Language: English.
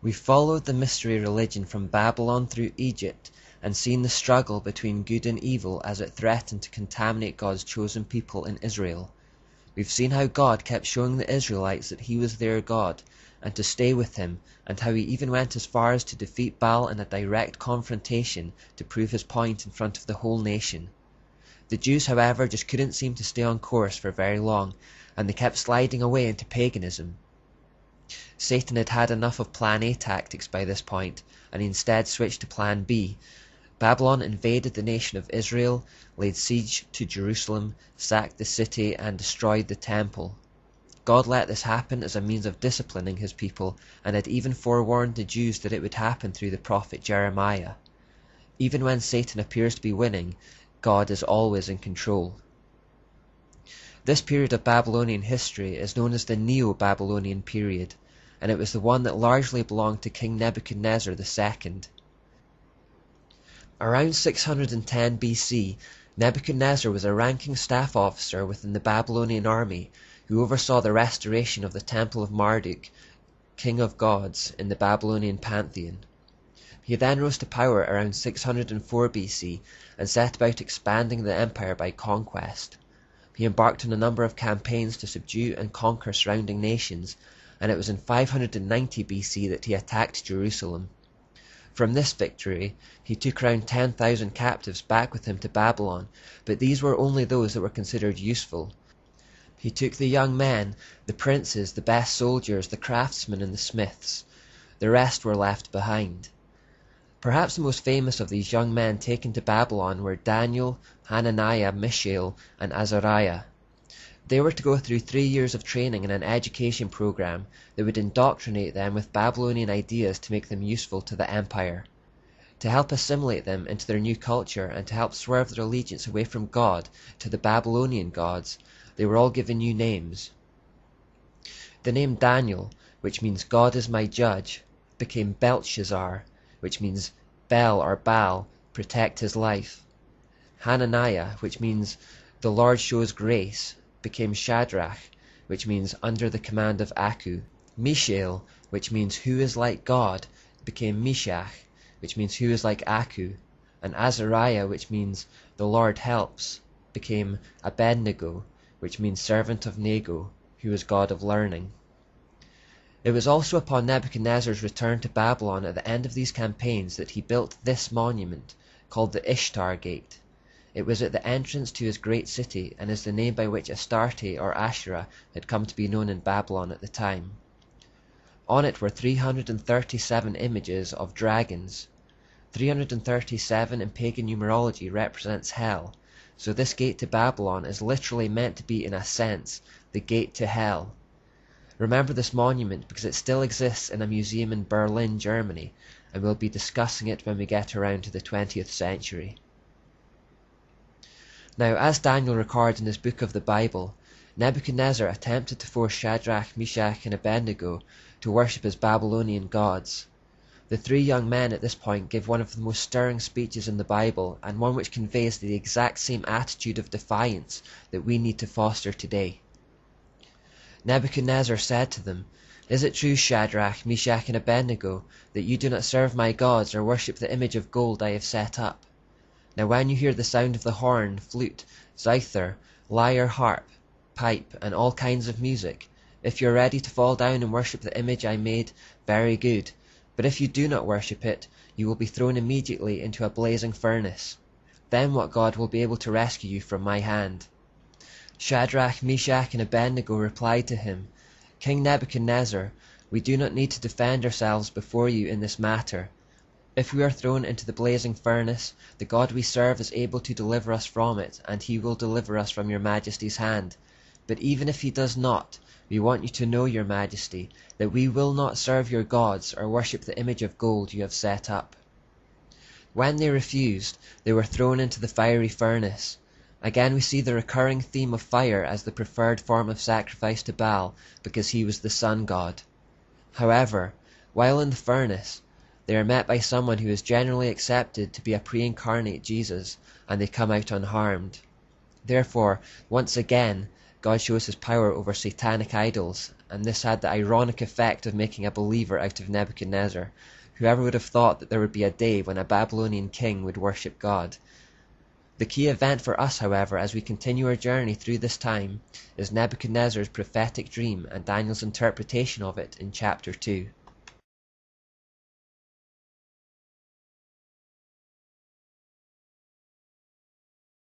We followed the mystery religion from Babylon through Egypt and seen the struggle between good and evil as it threatened to contaminate God's chosen people in Israel. We've seen how God kept showing the Israelites that he was their God and to stay with him, and how he even went as far as to defeat Baal in a direct confrontation to prove his point in front of the whole nation. The Jews, however, just couldn't seem to stay on course for very long, and they kept sliding away into paganism. Satan had had enough of Plan A tactics by this point, and he instead switched to Plan B. Babylon invaded the nation of Israel, laid siege to Jerusalem, sacked the city, and destroyed the temple. God let this happen as a means of disciplining his people, and had even forewarned the Jews that it would happen through the prophet Jeremiah. Even when Satan appears to be winning, God is always in control. This period of Babylonian history is known as the Neo-Babylonian period, and it was the one that largely belonged to King Nebuchadnezzar II. Around 610 BC, Nebuchadnezzar was a ranking staff officer within the Babylonian army who oversaw the restoration of the Temple of Marduk, king of gods, in the Babylonian pantheon. He then rose to power around 604 BC and set about expanding the empire by conquest. He embarked on a number of campaigns to subdue and conquer surrounding nations, and it was in 590 BC that he attacked Jerusalem. From this victory, he took around 10,000 captives back with him to Babylon, but these were only those that were considered useful. He took the young men, the princes, the best soldiers, the craftsmen, and the smiths. The rest were left behind. Perhaps the most famous of these young men taken to Babylon were Daniel, Hananiah, Mishael, and Azariah. They were to go through 3 years of training in an education program that would indoctrinate them with Babylonian ideas to make them useful to the empire. To help assimilate them into their new culture and to help swerve their allegiance away from God to the Babylonian gods, they were all given new names. The name Daniel, which means God is my judge, became Belshazzar, which means Bel or Baal, protect his life. Hananiah, which means the Lord shows grace, became Shadrach, which means under the command of Aku. Mishael, which means who is like God, became Meshach, which means who is like Aku. And Azariah, which means the Lord helps, became Abednego, which means servant of Nego, who is God of learning. It was also upon Nebuchadnezzar's return to Babylon at the end of these campaigns that he built this monument, called the Ishtar Gate. It was at the entrance to his great city, and is the name by which Astarte or Asherah had come to be known in Babylon at the time. On it were 337 images of dragons. 337 in pagan numerology represents hell, so this gate to Babylon is literally meant to be, in a sense, the gate to hell. Remember this monument because it still exists in a museum in Berlin, Germany, and we'll be discussing it when we get around to the 20th century. Now, as Daniel records in his book of the Bible, Nebuchadnezzar attempted to force Shadrach, Meshach, and Abednego to worship his Babylonian gods. The 3 young men at this point give one of the most stirring speeches in the Bible, and one which conveys the exact same attitude of defiance that we need to foster today. Nebuchadnezzar said to them, "Is it true, Shadrach, Meshach, and Abednego, that you do not serve my gods or worship the image of gold I have set up? Now when you hear the sound of the horn, flute, zither, lyre, harp, pipe, and all kinds of music, if you are ready to fall down and worship the image I made, very good. But if you do not worship it, you will be thrown immediately into a blazing furnace. Then what God will be able to rescue you from my hand?" Shadrach, Meshach, and Abednego replied to him, "King Nebuchadnezzar, we do not need to defend ourselves before you in this matter. If we are thrown into the blazing furnace, the God we serve is able to deliver us from it, and he will deliver us from your majesty's hand. But even if he does not, we want you to know, your majesty, that we will not serve your gods or worship the image of gold you have set up." When they refused, they were thrown into the fiery furnace. Again we see the recurring theme of fire as the preferred form of sacrifice to Baal, because he was the sun god. However, while in the furnace, they are met by someone who is generally accepted to be a pre-incarnate Jesus, and they come out unharmed. Therefore, once again, God shows his power over satanic idols, and this had the ironic effect of making a believer out of Nebuchadnezzar. Whoever would have thought that there would be a day when a Babylonian king would worship God? The key event for us, however, as we continue our journey through this time, is Nebuchadnezzar's prophetic dream and Daniel's interpretation of it in chapter 2.